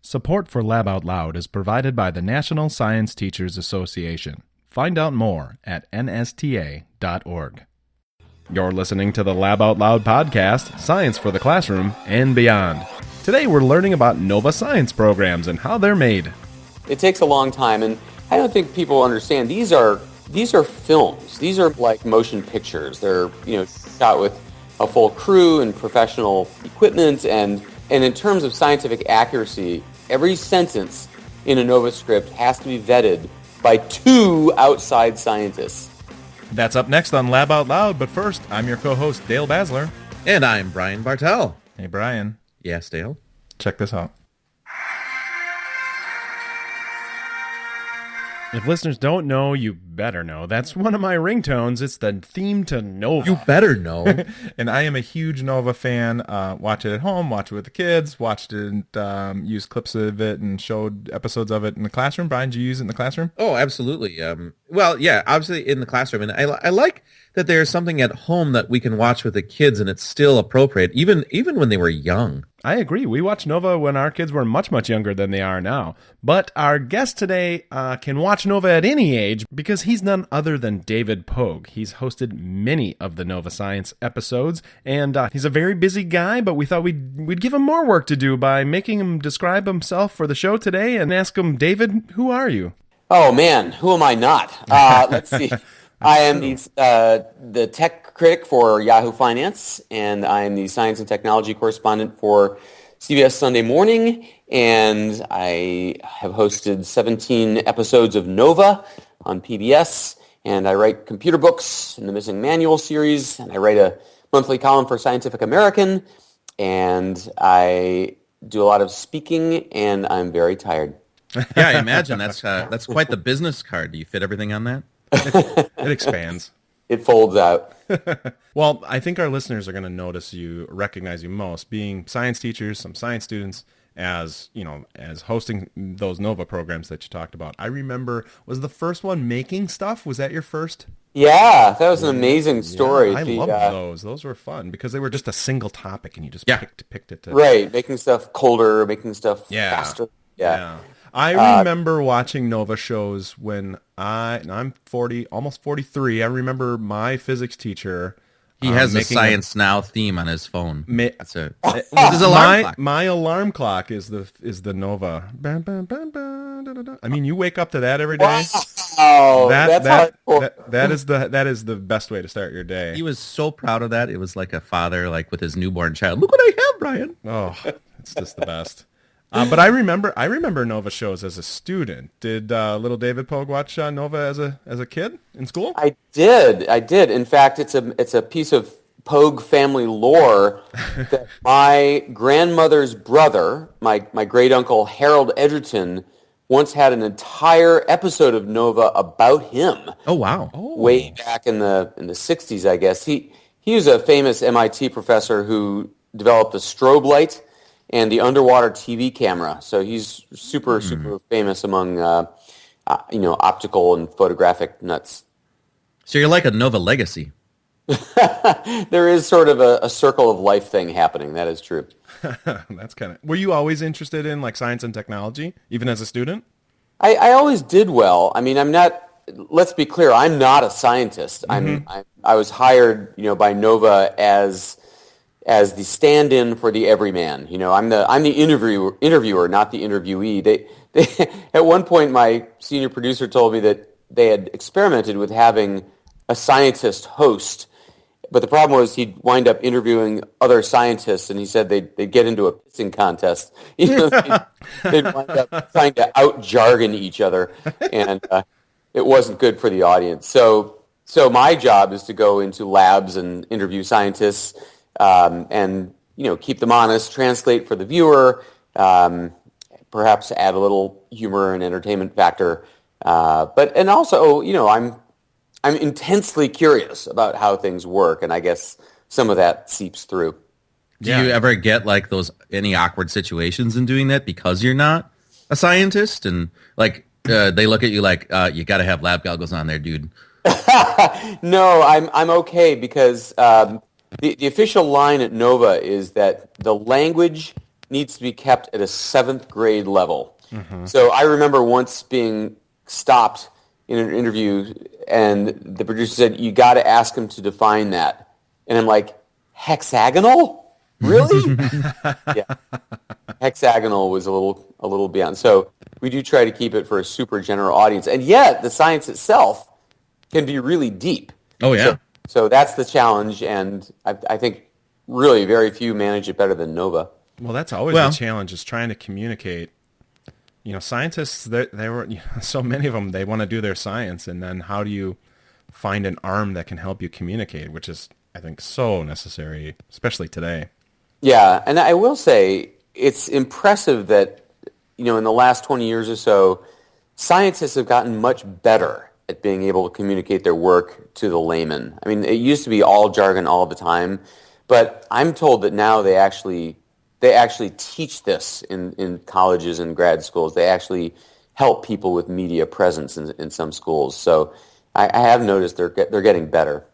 Support for Lab Out Loud is provided by the National Science Teachers Association. Find out more at nsta.org. You're listening to the Lab Out Loud podcast, Science for the Classroom and Beyond. Today we're learning about NOVA science programs and how they're made. It takes a long time, and I don't think people understand. These are films. These are like motion pictures. They're shot with a full crew and professional equipment, and in terms of scientific accuracy, every sentence in a NOVA script has to be vetted by 2 outside scientists. That's up next on Lab Out Loud, but first, I'm your co-host, Dale Basler. And I'm Brian Bartel. Hey, Brian. Yes, Dale? Check this out. If listeners don't know, you better know. That's one of my ringtones. It's the theme to NOVA. You better know. And I am a huge NOVA fan. Watch it at home, watch it with the kids, watched it and used clips of it and showed episodes of it in the classroom. Brian, did you use it in the classroom? Oh, absolutely. Well, yeah, obviously in the classroom. And I like that there's something at home that we can watch with the kids and it's still appropriate, even when they were young. I agree. We watched NOVA when our kids were much, much younger than they are now. But our guest today can watch NOVA at any age because he's none other than David Pogue. He's hosted many of the NOVA Science episodes, and he's a very busy guy, but we thought we'd give him more work to do by making him describe himself for the show today and ask him, David, who are you? Oh, man, who am I not? Let's see. I am the tech critic for Yahoo Finance, and I am the science and technology correspondent for CBS Sunday Morning, and I have hosted 17 episodes of NOVA on PBS, and I write computer books in the Missing Manual series, and I write a monthly column for Scientific American, and I do a lot of speaking, and I'm very tired. Yeah, I imagine that's quite the business card. Do you fit everything on that? It expands. It folds out. Well, I think our listeners are going to recognize you most, being science teachers, some science students, as hosting those NOVA programs that you talked about. I remember, was the first one making stuff? Was that your first? Yeah, that was an amazing story. Yeah, I loved those. Those were fun because they were just a single topic and you just picked it. Right, making stuff colder, making stuff faster. Yeah. I remember watching NOVA shows when I'm 40, almost 43. I remember my physics teacher. He has a Science Now theme on his phone. That's it. His alarm clock. My alarm clock is the NOVA. I mean, you wake up to that every day. Wow, that is the best way to start your day. He was so proud of that. It was like a father, like with his newborn child. Look what I have, Brian. Oh, it's just the best. But I remember NOVA shows as a student. Did little David Pogue watch NOVA as a kid in school? I did. In fact, it's a piece of Pogue family lore that my grandmother's brother, my great uncle Harold Edgerton, once had an entire episode of NOVA about him. Oh wow! Way back in the 60s, I guess. He was a famous MIT professor who developed the strobe light and the underwater TV camera. So he's super famous among optical and photographic nuts. So you're like a NOVA legacy. There is sort of a circle of life thing happening. That is true. That's kind of. Were you always interested in like science and technology, even as a student? I always did well. I mean, I'm not. Let's be clear. I'm not a scientist. I was hired, by NOVA as the stand-in for the everyman. I'm the interviewer, not the interviewee. They at one point, my senior producer told me that they had experimented with having a scientist host, but the problem was he'd wind up interviewing other scientists, and he said they'd get into a pissing contest. They'd wind up trying to out-jargon each other, and it wasn't good for the audience. So my job is to go into labs and interview scientists, and keep them honest, translate for the viewer, perhaps add a little humor and entertainment factor. And also, I'm intensely curious about how things work, and I guess some of that seeps through. Do you ever get like any awkward situations in doing that because you're not a scientist, and like they look at you like you got to have lab goggles on there, dude? No, I'm okay because the official line at NOVA is that the language needs to be kept at a 7th grade level. So I remember once being stopped in an interview, and the producer said, "You got to ask him to define that." And I'm like, "Hexagonal? Really?" Yeah, hexagonal was a little beyond. So we do try to keep it for a super general audience, and yet the science itself can be really deep. Oh yeah. So that's the challenge, and I think really very few manage it better than NOVA. Well, that's always the challenge, is trying to communicate. Scientists, they were so many of them, they want to do their science, and then how do you find an arm that can help you communicate, which is, I think, so necessary, especially today. Yeah, and I will say it's impressive that, in the last 20 years or so, scientists have gotten much better at being able to communicate their work to the layman. I mean, it used to be all jargon all the time, but I'm told that now they actually teach this in colleges and grad schools. They actually help people with media presence in some schools. So I have noticed they're getting better.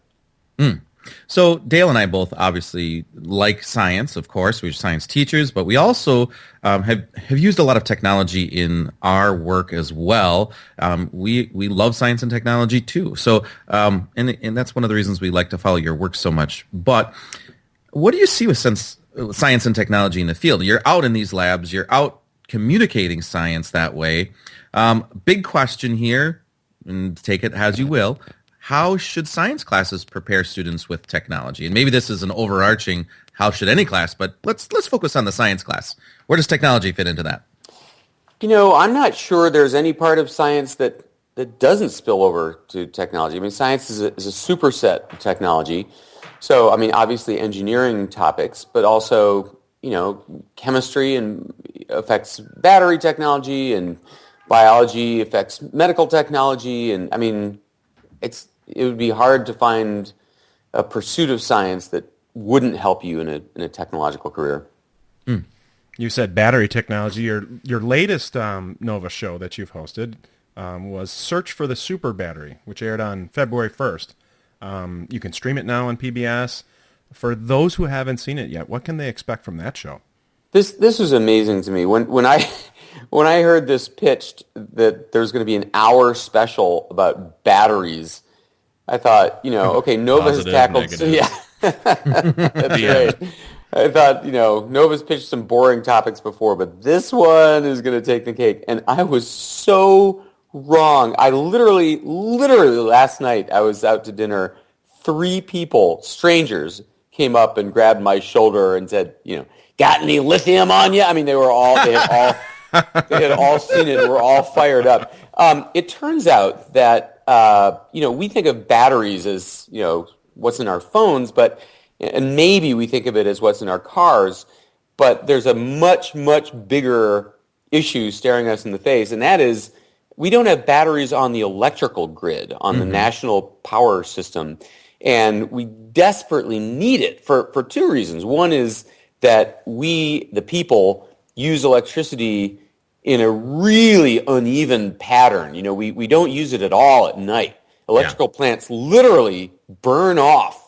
So Dale and I both obviously like science, of course. We're science teachers, but we also have used a lot of technology in our work as well. We love science and technology too. So and that's one of the reasons we like to follow your work so much. But what do you see with science and technology in the field? You're out in these labs. You're out communicating science that way. Big question here, and take it as you will. How should science classes prepare students with technology? And maybe this is an overarching, how should any class, but let's focus on the science class. Where does technology fit into that? I'm not sure there's any part of science that doesn't spill over to technology. I mean, science is a superset of technology. So, I mean, obviously engineering topics, but also, chemistry and affects battery technology, and biology affects medical technology. And I mean, it would be hard to find a pursuit of science that wouldn't help you in a technological career. You said battery technology. Your latest NOVA show that you've hosted was Search for the Super Battery, which aired on February 1st. You can stream it now on PBS. For those who haven't seen it yet, what can they expect from that show? This was amazing to me. When I heard this pitched, that there's going to be an hour special about batteries, I thought, okay, NOVA has tackled... Yeah, that's right. I thought, NOVA's pitched some boring topics before, but this one is going to take the cake. And I was so wrong. I literally last night, I was out to dinner. 3 people, strangers, came up and grabbed my shoulder and said, "Got any lithium on you?" I mean, they had all seen it and were all fired up. It turns out that, we think of batteries as, what's in our phones, and maybe we think of it as what's in our cars, but there's a much, much bigger issue staring us in the face, and that is we don't have batteries on the electrical grid, on the national power system, and we desperately need it for 2 reasons. One is that we, the people, use electricity in a really uneven pattern. We don't use it at all at night. Electrical plants literally burn off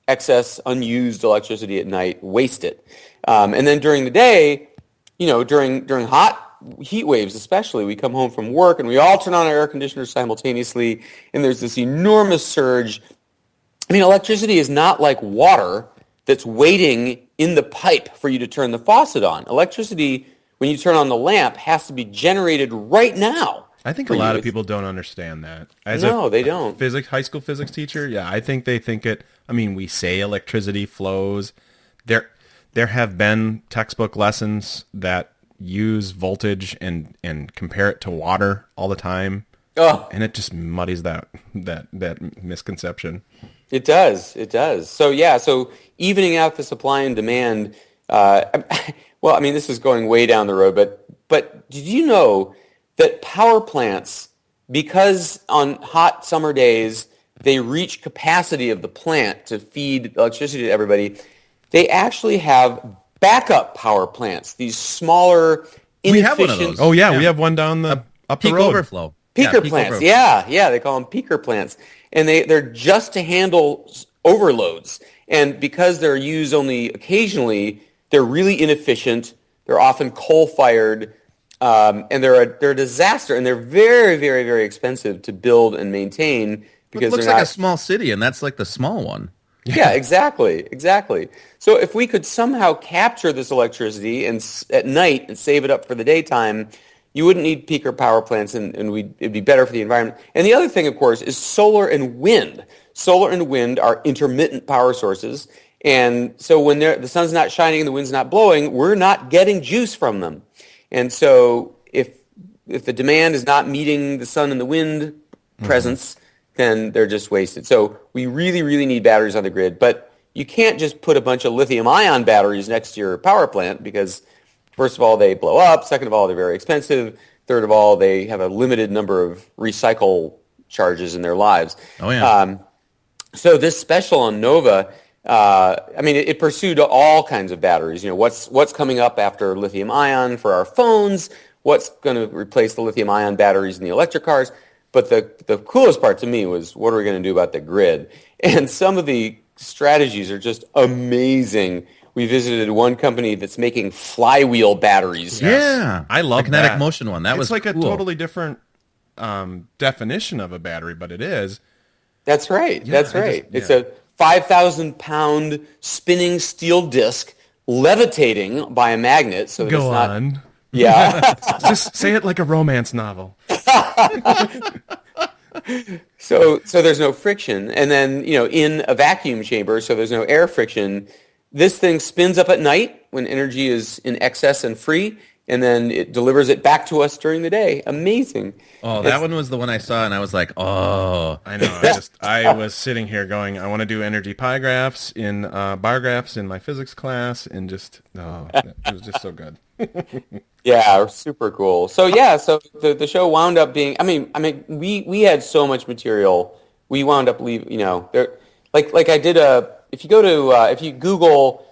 excess unused electricity at night, waste it. And then during the day, during hot heat waves especially, we come home from work and we all turn on our air conditioners simultaneously, and there's this enormous surge. I mean, electricity is not like water that's waiting in the pipe for you to turn the faucet on. Electricity, when you turn on the lamp, has to be generated right now. I think a lot of people don't understand that. They don't. High school physics teacher, I think they think it. I mean, we say electricity flows. There have been textbook lessons that use voltage and compare it to water all the time. Oh. And it just muddies that misconception. It does. So evening out the supply and demand, well, I mean, this is going way down the road, but did you know that power plants, because on hot summer days they reach capacity of the plant to feed electricity to everybody, they actually have backup power plants, these smaller, inefficient... We have one of those. Oh, yeah. We have one down up the peak road. Overflow. Peaker plants, overflow. Yeah, they call them peaker plants. And they're just to handle overloads. And because they're used only occasionally, they're really inefficient, They're often coal-fired, and they're a disaster, and they're very, very, very expensive to build and maintain because it looks they're like not... a small city, and that's like the small one. Yeah, exactly. So if we could somehow capture this electricity and at night and save it up for the daytime, you wouldn't need peaker power plants, and it'd be better for the environment. And the other thing, of course, is solar and wind. Solar and wind are intermittent power sources, and so when the sun's not shining and the wind's not blowing, we're not getting juice from them. And so if the demand is not meeting the sun and the wind presence, then they're just wasted. So we really, really need batteries on the grid, but you can't just put a bunch of lithium-ion batteries next to your power plant because, first of all, they blow up. Second of all, they're very expensive. Third of all, they have a limited number of recycle charges in their lives. Oh, yeah. So this special on NOVA, it pursued all kinds of batteries. What's coming up after lithium-ion for our phones? What's going to replace the lithium-ion batteries in the electric cars? But the coolest part to me was, what are we going to do about the grid? And some of the strategies are just amazing. We visited one company that's making flywheel batteries. Yeah, I love the kinetic that. motion one. That was like cool. a totally different definition of a battery, but it is. That's right. Yeah, That's right. It's a 5,000-pound spinning steel disc levitating by a magnet. So that Go it's not, on. Yeah. Just say it like a romance novel. So there's no friction. And then, in a vacuum chamber, so there's no air friction, this thing spins up at night when energy is in excess and free, and then it delivers it back to us during the day. Amazing. Oh, that one was the one I saw, and I was like, oh. I know. I was sitting here going, I want to do energy pi graphs in bar graphs in my physics class, and it was just so good. Yeah, super cool. So the show wound up being. We had so much material. We wound up leaving. Like I did if you Google,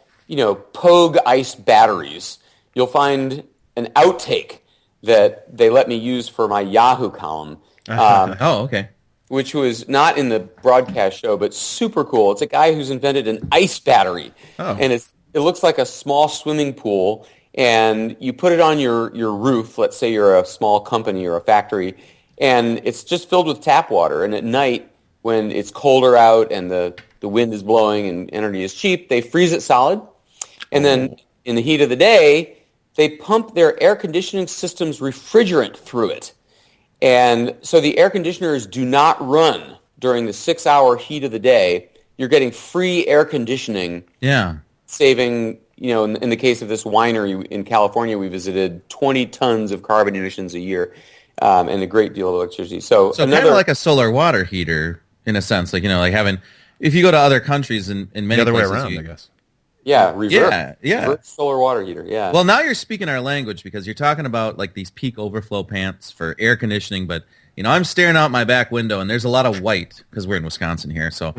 Pogue ice batteries, you'll find an outtake that they let me use for my Yahoo column. Oh, okay. Which was not in the broadcast show, but super cool. It's a guy who's invented an ice battery, and it looks like a small swimming pool. And you put it on your roof, let's say you're a small company or a factory, and it's just filled with tap water. And at night, when it's colder out and the wind is blowing and energy is cheap, they freeze it solid. And then in the heat of the day, they pump their air conditioning system's refrigerant through it. And so the air conditioners do not run during the 6-hour heat of the day. You're getting free air conditioning. Yeah. Saving... in the case of this winery in California, we visited 20 tons of carbon emissions a year, and a great deal of electricity. So kind of like a solar water heater in a sense, like having. If you go to other countries in many The other way places, around, I guess. Yeah, reverse solar water heater. Yeah. Well, now you're speaking our language because you're talking about like these peak overflow pants for air conditioning, but I'm staring out my back window and there's a lot of white because we're in Wisconsin here, so.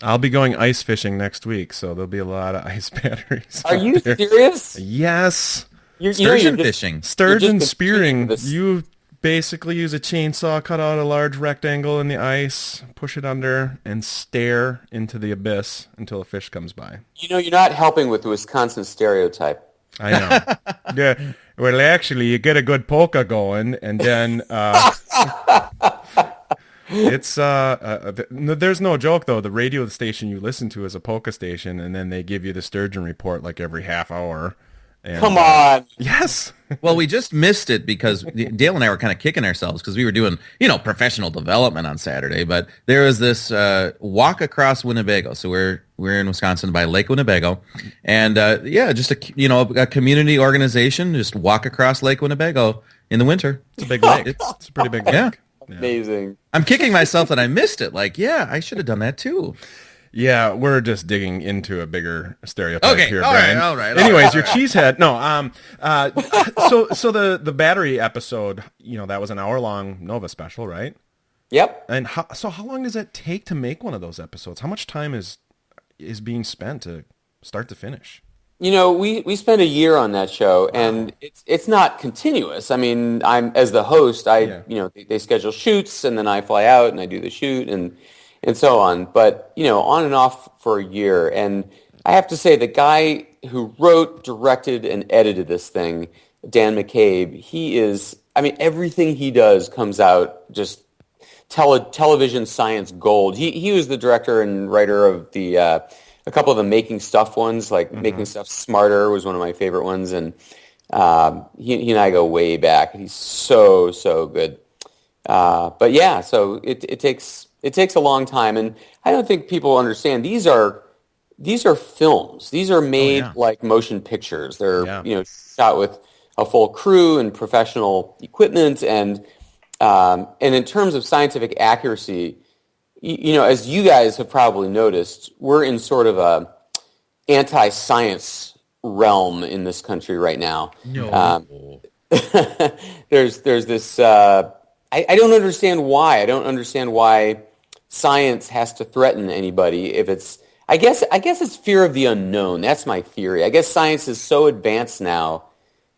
I'll be going ice fishing next week, so there'll be a lot of ice batteries. Are you serious? Yes. Sturgeon fishing. Sturgeon spearing. You basically use a chainsaw, cut out a large rectangle in the ice, push it under, and stare into the abyss until a fish comes by. You're not helping with the Wisconsin stereotype. I know. Yeah. Well, actually, you get a good polka going, and then... It's there's no joke though. The radio station you listen to is a polka station, and then they give you the sturgeon report like every half hour. And, Come on. Yes. Well, we just missed it because Dale and I were kind of kicking ourselves because we were doing, professional development on Saturday. But there was this walk across Winnebago. So we're in Wisconsin by Lake Winnebago, and just a community organization. Just walk across Lake Winnebago in the winter. It's a big lake. It's a pretty big lake. Yeah. Amazing. I'm kicking myself that I missed it. Like, I should have done that too. Yeah, we're just digging into a bigger stereotype Okay, here, all Brian. right. Anyways, your cheesehead. No, so the battery episode, that was an hour-long Nova special, right? Yep. And how long does it take to make one of those episodes? How much time is being spent to start to finish? We spent a year on that show, and it's not continuous. I'm as the host, they schedule shoots, and then I fly out and I do the shoot and so on. But on and off for a year, and I have to say the guy who wrote, directed, and edited this thing, Dan McCabe, he is, I mean, everything he does comes out just television science gold. He was the director and writer of the a couple of the Making Stuff ones, like Making Stuff Smarter was one of my favorite ones, and he and I go way back. He's so good. But yeah, so it takes a long time, and I don't think people understand these are films. These are made like motion pictures. They're shot with a full crew and professional equipment, and in terms of scientific accuracy, as you guys have probably noticed, we're in sort of a anti-science realm in this country right now. No. There's this. I don't understand why. I don't understand why science has to threaten anybody. If it's, I guess it's fear of the unknown. That's my theory. I guess science is so advanced now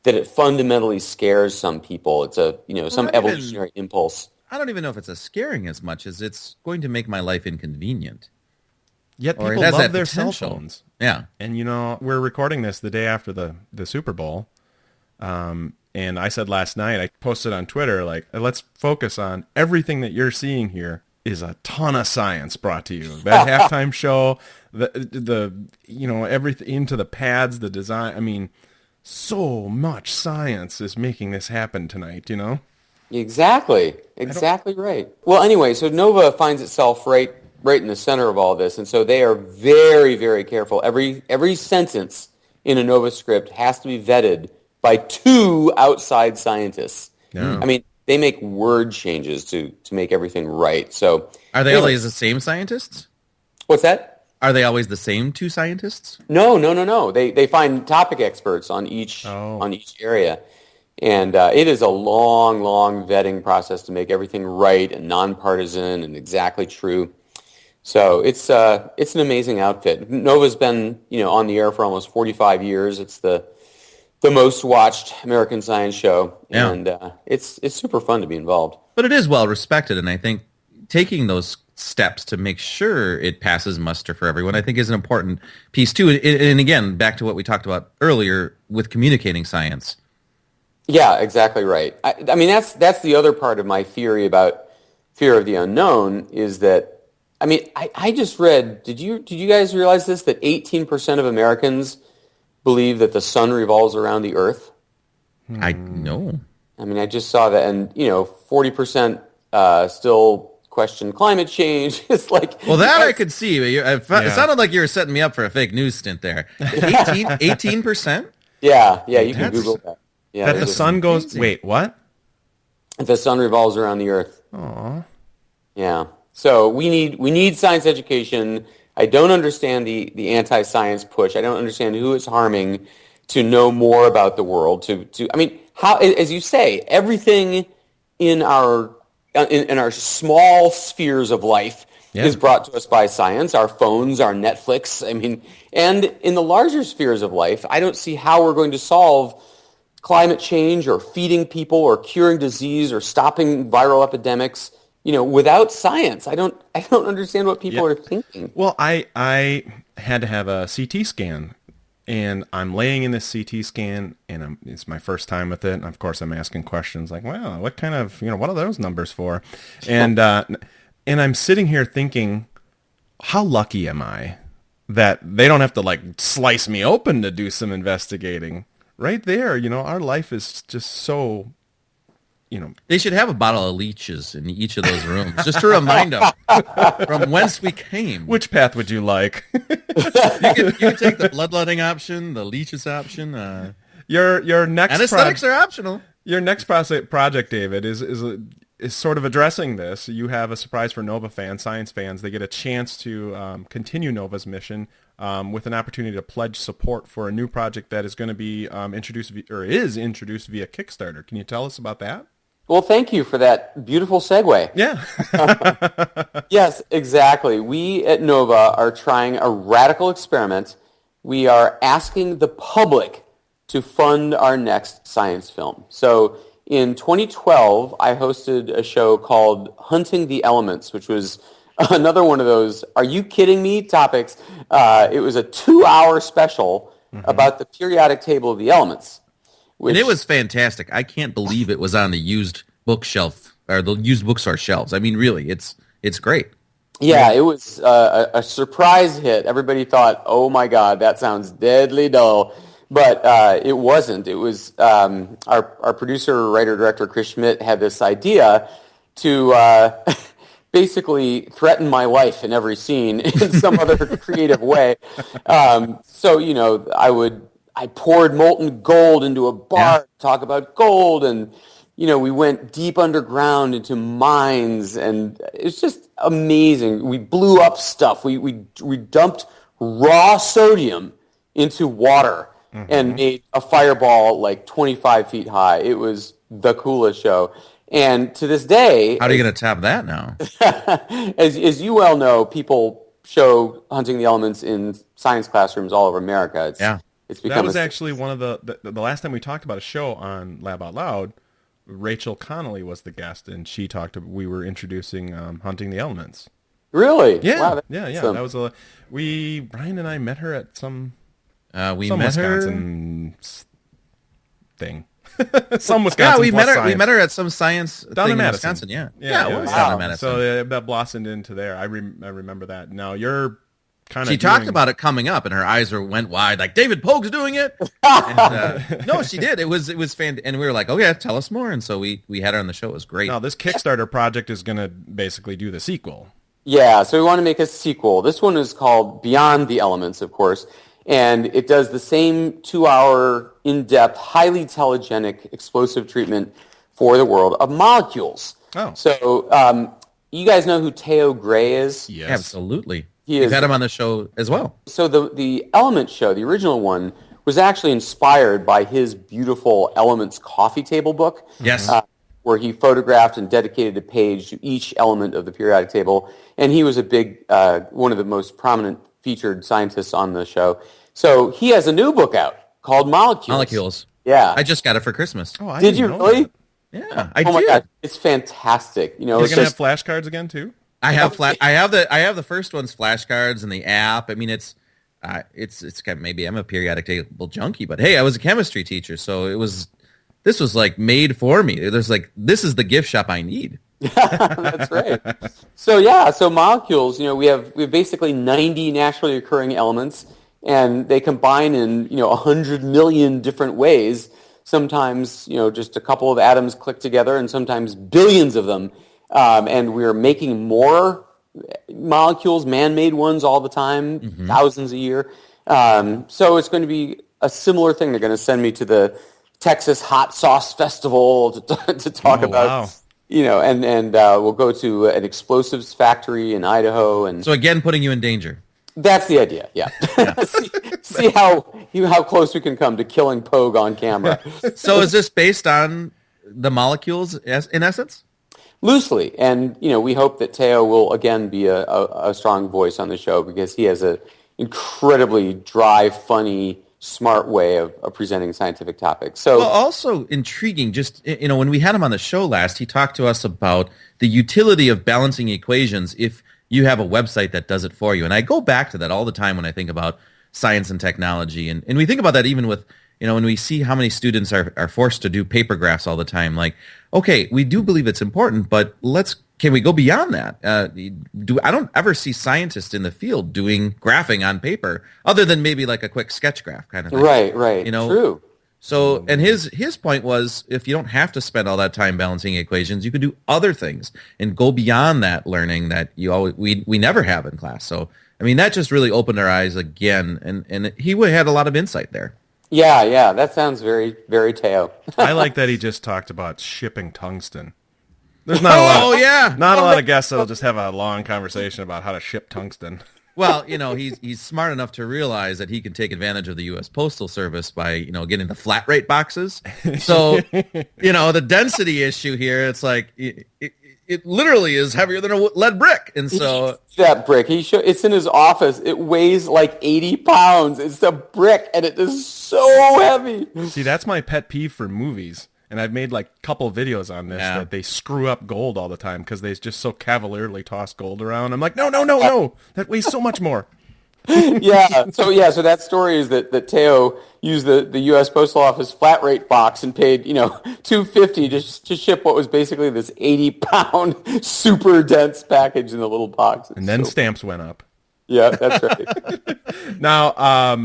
that it fundamentally scares some people. It's some evolutionary impulse. I don't even know if it's a scaring as much as it's going to make my life inconvenient. Yet Or people it has love that their potential. cell phones. Yeah. And we're recording this the day after the Super Bowl. And I said last night, I posted on Twitter, like, let's focus on everything that you're seeing here is a ton of science brought to you. That halftime show, the everything into the pads, the design. I mean, so much science is making this happen tonight, Exactly right. Well, anyway, so NOVA finds itself right in the center of all this, and so they are very, very careful. Every sentence in a NOVA script has to be vetted by 2 outside scientists. Yeah. I mean, they make word changes to make everything right. So, Are they always the same scientists? What's that? Are they always the same 2 scientists? No. They find topic experts on each area. And it is a long, long vetting process to make everything right and nonpartisan and exactly true. So it's an amazing outfit. NOVA's been on the air for almost 45 years. It's the most watched American science show, and it's super fun to be involved. But it is well respected, and I think taking those steps to make sure it passes muster for everyone, I think is an important piece too. And again, back to what we talked about earlier with communicating science. Yeah, exactly right. I mean, that's the other part of my theory about fear of the unknown is that, I mean, I just read, did you guys realize this, that 18% of Americans believe that the sun revolves around the earth? I know. I mean, I just saw that, and 40% still question climate change. It's like, well, that I could see. It sounded like you were setting me up for a fake news stint there. 18%? Yeah, you can Google that. Yeah, that the sun goes. Easy. Wait, what? The sun revolves around the earth. Aww. Yeah. So we need science education. I don't understand the anti-science push. I don't understand who it's harming to know more about the world. I mean, how, as you say, everything in our small spheres of life is brought to us by science. Our phones, our Netflix. I mean, and in the larger spheres of life, I don't see how we're going to solve climate change or feeding people or curing disease or stopping viral epidemics, without science. I don't understand what people are thinking. Well, I had to have a CT scan, and I'm laying in this CT scan, and it's my first time with it. And of course, I'm asking questions like, "Wow, what kind of, what are those numbers for?" And I'm sitting here thinking, how lucky am I that they don't have to like slice me open to do some investigating? Right there, our life is just so, They should have a bottle of leeches in each of those rooms, just to remind them from whence we came. Which path would you like? You can take the bloodletting option, the leeches option. Your next anesthetics are optional. Your next project, David, is sort of addressing this. You have a surprise for NOVA fans, science fans. They get a chance to continue NOVA's mission with an opportunity to pledge support for a new project that is going to be introduced via Kickstarter. Can you tell us about that? Well, thank you for that beautiful segue. Yeah. Yes, exactly. We at NOVA are trying a radical experiment. We are asking the public to fund our next science film. So in 2012, I hosted a show called Hunting the Elements, which was another one of those, are you kidding me topics. It was a 2-hour special about the periodic table of the elements. And it was fantastic. I can't believe it was on the used bookshelf or the used bookstore shelves. I mean, really, it's great. Yeah, it was a surprise hit. Everybody thought, "Oh my God, that sounds deadly dull," but it wasn't. It was our producer, writer, director Chris Schmidt had this idea to basically threaten my life in every scene in some other creative way. So I poured molten gold into a bar to talk about gold, and we went deep underground into mines, and it's just amazing. We blew up stuff. We dumped raw sodium into water and made a fireball like 25 feet high. It was the coolest show. And to this day... How are you going to top that now? as you well know, people show Hunting the Elements in science classrooms all over America. It's become that was actually one of the last time we talked about a show on Lab Out Loud. Rachel Connolly was the guest, and we were introducing Hunting the Elements. Really? Yeah, wow, yeah. Awesome. That was Brian and I met her at some Wisconsin thing. Some Wisconsin. Yeah, we met her at some science down thing in in Madison. Wisconsin. Yeah, it was down in Madison. So that blossomed into there. I remember that. Now you're kind of. She talked about it coming up, and her eyes went wide, like David Pogue's doing it. And, no, she did. It was fan, and we were like, "Oh yeah, tell us more." And so we had her on the show. It was great. Now this Kickstarter project is going to basically do the sequel. Yeah, so we want to make a sequel. This one is called Beyond the Elements, of course, and it does the same 2-hour, in-depth, highly telegenic, explosive treatment for the world of molecules. Oh. So you guys know who Theo Gray is? Yes. Absolutely. We've had him on the show as well. So the Element show, the original one, was actually inspired by his beautiful Elements coffee table book. Yes. Where he photographed and dedicated a page to each element of the periodic table. And he was a big, one of the most prominent featured scientists on the show. So he has a new book out called Molecules. Yeah. I just got it for Christmas. Oh, I Did you didn't know really? that. Yeah, I Oh my did. God, it's fantastic. You're going to have flashcards again too? I have the first one's flashcards and the app. I mean, it's kind of, maybe I'm a periodic table junkie, but hey, I was a chemistry teacher, so this was like made for me. There's like, this is the gift shop I need. That's right. So molecules, we have basically 90 naturally occurring elements, and they combine in 100 million different ways. Sometimes just a couple of atoms click together, and sometimes billions of them. And we're making more molecules, man-made ones, all the time, thousands a year. So it's going to be a similar thing. They're going to send me to the Texas Hot Sauce Festival to talk about, and we'll go to an explosives factory in Idaho. And so again, putting you in danger. That's the idea, yeah. see how close we can come to killing Pogue on camera. So is this based on the molecules in essence? Loosely, and we hope that Theo will again be a strong voice on the show because he has an incredibly dry, funny, smart way of presenting scientific topics. So, well, also intriguing. Just when we had him on the show last, he talked to us about the utility of balancing equations if you have a website that does it for you. And I go back to that all the time when I think about science and technology, and we think about that even with when we see how many students are forced to do paper graphs all the time. Like, okay, we do believe it's important, but can we go beyond that? I don't ever see scientists in the field doing graphing on paper other than maybe like a quick sketch graph kind of thing. Right. True. So, and his point was, if you don't have to spend all that time balancing equations, you could do other things and go beyond that learning that we never have in class. So, I mean, that just really opened our eyes again, and he had a lot of insight there. Yeah, that sounds very, very Theo. I like that he just talked about shipping tungsten. There's not a lot. Oh yeah, not a lot of guests that'll just have a long conversation about how to ship tungsten. Well, he's smart enough to realize that he can take advantage of the U.S. Postal Service by getting the flat rate boxes. So the density issue here, it's like it literally is heavier than a lead brick, and so that brick it's in his office. It weighs like 80 pounds. It's a brick, and it is so heavy. See, that's my pet peeve for movies. And I've made like a couple videos on this that they screw up gold all the time because they just so cavalierly toss gold around. I'm like, no. That weighs so much more. So that story is that Teo used the U.S. Postal Office flat rate box and paid $250 to ship what was basically this 80-pound super dense package in the little box. And then stamps went up. Yeah, that's right. Now,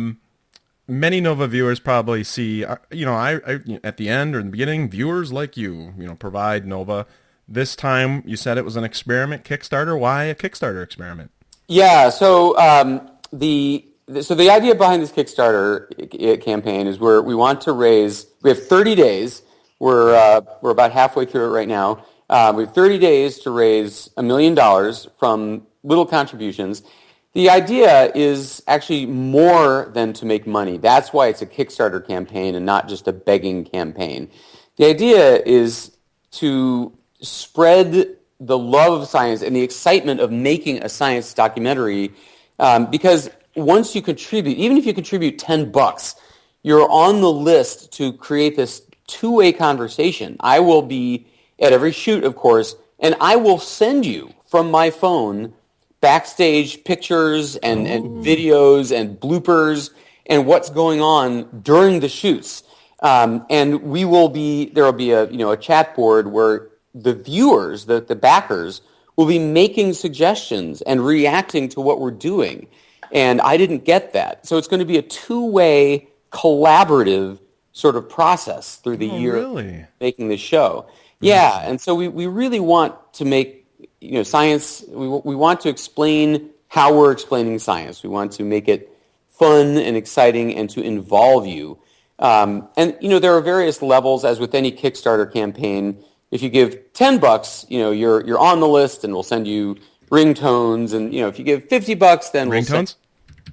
many Nova viewers probably see, I at the end or in the beginning, viewers like you provide Nova. This time you said it was an experiment Kickstarter. Why a Kickstarter experiment? Yeah, so the idea behind this Kickstarter campaign is we want to raise. We have 30 days. We're about halfway through it right now. We have 30 days to raise $1 million from little contributions. The idea is actually more than to make money. That's why it's a Kickstarter campaign and not just a begging campaign. The idea is to spread the love of science and the excitement of making a science documentary, because once you contribute, even if you contribute $10, you're on the list to create this two-way conversation. I will be at every shoot, of course, and I will send you from my phone backstage pictures and videos and bloopers and what's going on during the shoots. And there will be a chat board where the viewers, the backers, will be making suggestions and reacting to what we're doing. And I didn't get that. So it's going to be a two-way collaborative sort of process through the year making the show. Yeah, and so we really want to make science, we want to explain how we're explaining science. We want to make it fun and exciting and to involve you. And there are various levels, as with any Kickstarter campaign. If you give $10, you're on the list, and we'll send you ringtones. And if you give $50, then ringtones.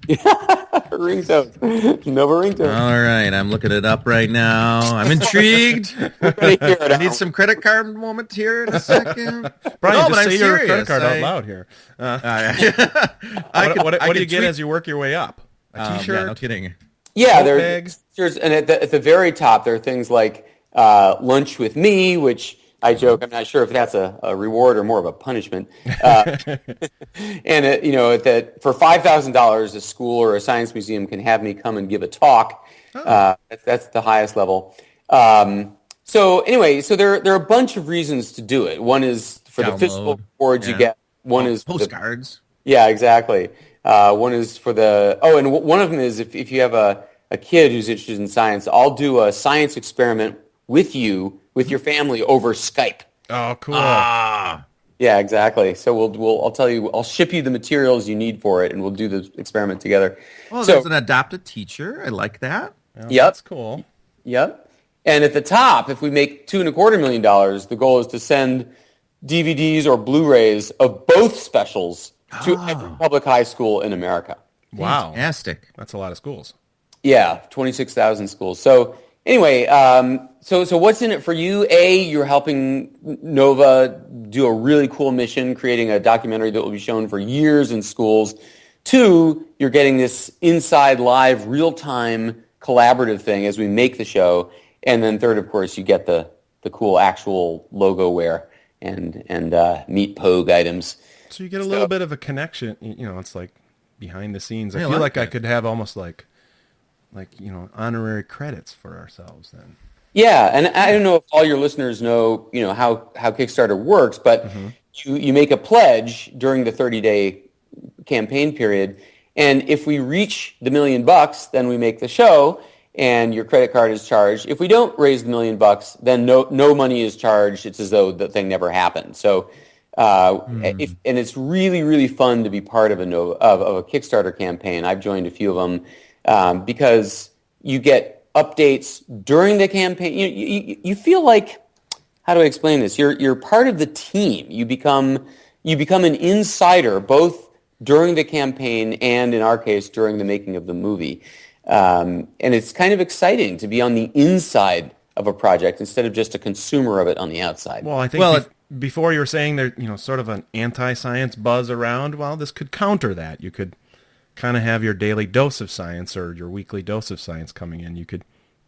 Ringtones. Nova ringtones. All right, I'm looking it up right now. I'm intrigued. I need some credit card moment here in a second. Brian, just say your credit card out loud here. What do you get as you work your way up? A T-shirt? Yeah, no kidding. Yeah, there's shirts, and at the very top there are things like lunch with me, which I joke, I'm not sure if that's a reward or more of a punishment. And that for $5,000, a school or a science museum can have me come and give a talk. That's the highest level. So there are a bunch of reasons to do it. One is for the physical rewards you get. One is postcards. Yeah, exactly. One is for and one of them is if you have a kid who's interested in science, I'll do a science experiment with you, with your family over Skype. Oh, cool. Yeah, exactly. So I'll ship you the materials you need for it, and we'll do the experiment together. Well, there's an adopted teacher. I like that. Yeah, yep. That's cool. Yep. And at the top, if we make $2.25 million, the goal is to send DVDs or Blu-rays of both specials to every public high school in America. Wow. Fantastic. That's a lot of schools. Yeah, 26,000 schools. So anyway, so what's in it for you? You're helping NOVA do a really cool mission, creating a documentary that will be shown for years in schools. 2, you're getting this inside live, real-time collaborative thing as we make the show. And then 3rd, of course, you get the cool actual logo wear and Meet Pogue items. So you get a little bit of a connection. It's like behind the scenes. I feel like I could have almost like honorary credits for ourselves then. Yeah, and I don't know if all your listeners know, how Kickstarter works, but you make a pledge during the 30-day campaign period, and if we reach the $1 million, then we make the show, and your credit card is charged. If we don't raise the $1 million, then no money is charged. It's as though the thing never happened. So, and it's really, really fun to be part of a Kickstarter campaign. I've joined a few of them because you get updates during the campaign. You feel like, how do I explain this? You're part of the team. You become an insider both during the campaign and, in our case, during the making of the movie. And it's kind of exciting to be on the inside of a project instead of just a consumer of it on the outside. Well, I think before you were saying there's sort of an anti-science buzz around. Well, this could counter that. You could kind of have your daily dose of science or your weekly dose of science coming in. You could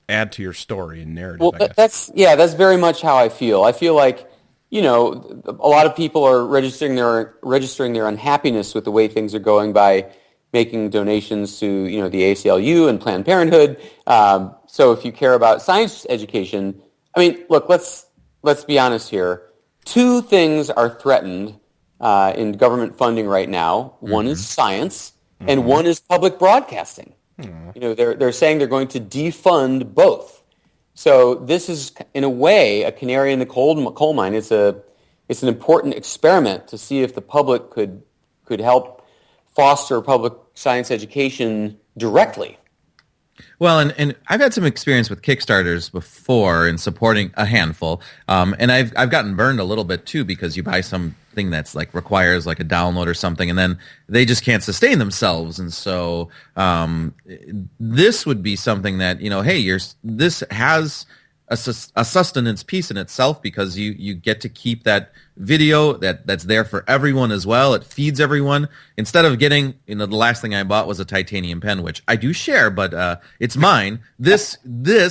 add to your story and narrative. Well, I guess. that's very much how I feel. I feel like a lot of people are registering their unhappiness with the way things are going by making donations to the ACLU and Planned Parenthood. So if you care about science education, I mean, look, let's be honest here. Two things are threatened in government funding right now. One is science, and one is public broadcasting. They're saying they're going to defund both. So this is, in a way, a canary in the coal mine. It's an important experiment to see if the public could help foster public science education directly. Well, and I've had some experience with Kickstarters before in supporting a handful, and I've gotten burned a little bit too, because you buy something that's like requires like a download or something, and then they just can't sustain themselves. And so this would be something that, hey, this has a sustenance piece in itself, because you get to keep that video that's there for everyone as well. It feeds everyone, instead of getting, the last thing I bought was a titanium pen, which I do share, but it's mine. This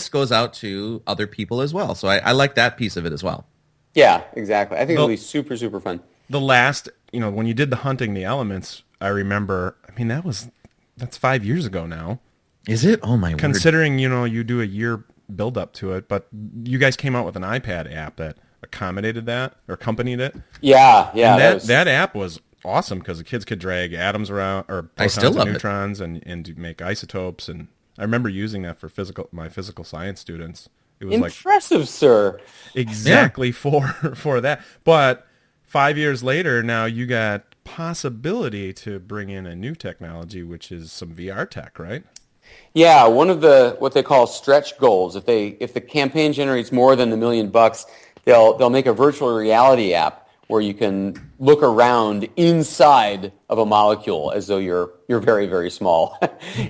goes out to other people as well. So I like that piece of it as well. Yeah, exactly. I think it'll be super, super fun. The last, when you did the Hunting the Elements, I remember, that's 5 years ago now. Is it? Oh my word. Considering, you do a year build up to it, but you guys came out with an iPad app that accommodated that or accompanied it. Yeah. And that app was awesome, because the kids could drag atoms around, or protons and neutrons, and make isotopes. And I remember using that for my physical science students. It was impressive, sir. Exactly for that. But 5 years later, now you got possibility to bring in a new technology, which is some VR tech, right? Yeah, one of what they call stretch goals. If the campaign generates more than $1 million, they'll make a virtual reality app where you can look around inside of a molecule as though you're very, very small.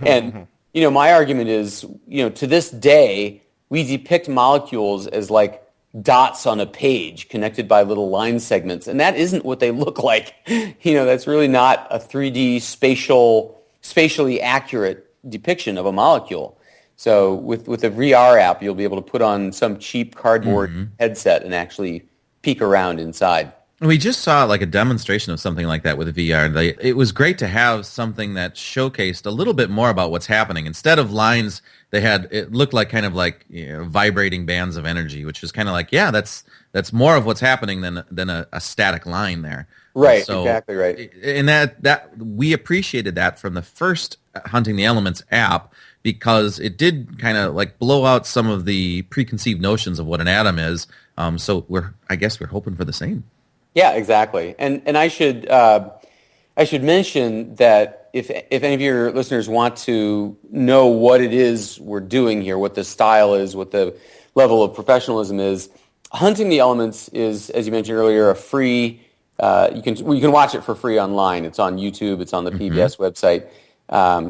And my argument is, to this day we depict molecules as like dots on a page connected by little line segments, and that isn't what they look like. That's really not a 3D spatially accurate depiction of a molecule. So with a VR app, you'll be able to put on some cheap cardboard headset and actually peek around inside. We just saw like a demonstration of something like that with VR. It was great to have something that showcased a little bit more about what's happening. Instead of lines, it looked like kind of like vibrating bands of energy, which is kind of like, that's more of what's happening than a static line there. Right, so, exactly right. And that we appreciated that from the first Hunting the Elements app, because it did kind of like blow out some of the preconceived notions of what an atom is. So I guess we're hoping for the same. Yeah, exactly. And I should mention that if any of your listeners want to know what it is we're doing here, what the style is, what the level of professionalism is, Hunting the Elements is, as you mentioned earlier, a free. You can watch it for free online. It's on YouTube. It's on the PBS website.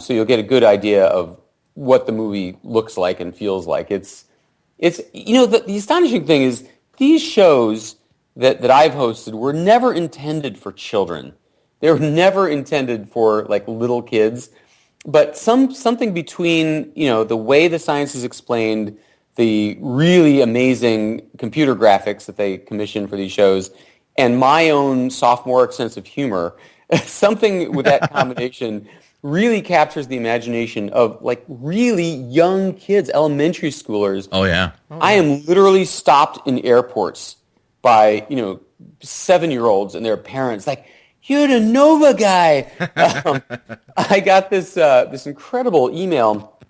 So you'll get a good idea of what the movie looks like and feels like. It's the astonishing thing is these shows that I've hosted were never intended for children. They were never intended for like little kids. But something between the way the science is explained, the really amazing computer graphics that they commission for these shows, and my own sophomoric sense of humor, something with that combination really captures the imagination of like really young kids, elementary schoolers. Oh yeah. I am literally stopped in airports by 7-year-olds and their parents, like, "You're the NOVA guy." I got this incredible email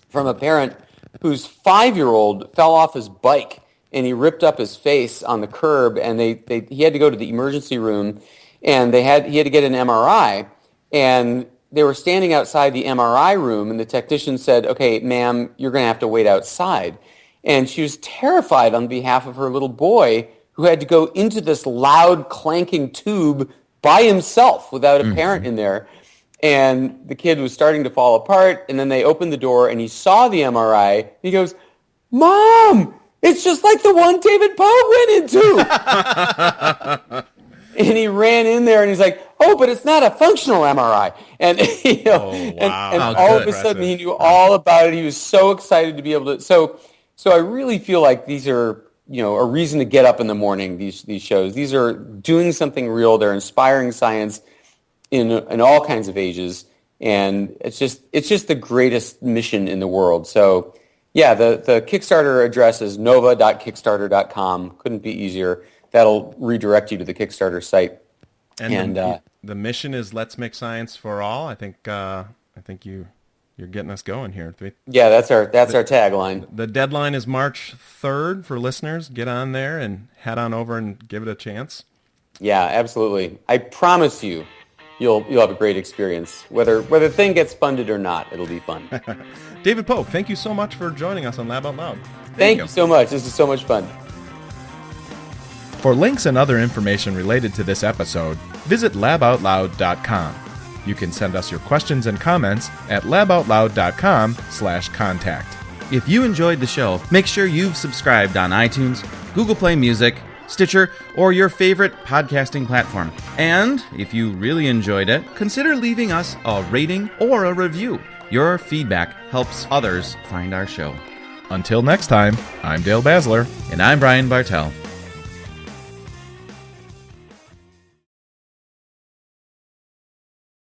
from a parent whose 5-year-old fell off his bike and he ripped up his face on the curb, and he had to go to the emergency room, and he had to get an MRI, and they were standing outside the MRI room, and the technician said, "Okay, ma'am, you're going to have to wait outside." And she was terrified on behalf of her little boy, who had to go into this loud clanking tube by himself without a parent in there. And the kid was starting to fall apart, and then they opened the door, and he saw the MRI, and he goes, "Mom, it's just like the one David Pogue went into." And he ran in there, and he's like, "Oh, but it's not a functional MRI." And and all of a sudden he knew all about it. He was so excited to be able to. So I really feel like these are a reason to get up in the morning. These shows, these are doing something real. They're inspiring science in all kinds of ages, And it's just the greatest mission in the world. So yeah, the Kickstarter address is nova.kickstarter.com. Couldn't be easier. That'll redirect you to the Kickstarter site. And the mission is Let's Make Science for All. I think you're getting us going here. Yeah, that's our tagline. The deadline is March 3rd for listeners. Get on there and head on over and give it a chance. Yeah, absolutely. I promise you'll have a great experience. Whether the thing gets funded or not, it'll be fun. David Pogue, thank you so much for joining us on Lab Out Loud. Thank you so much. This is so much fun. For links and other information related to this episode, visit laboutloud.com. You can send us your questions and comments at laboutloud.com/contact. If you enjoyed the show, make sure you've subscribed on iTunes, Google Play Music, Stitcher, or your favorite podcasting platform. And if you really enjoyed it, consider leaving us a rating or a review. Your feedback helps others find our show. Until next time, I'm Dale Basler. And I'm Brian Bartell.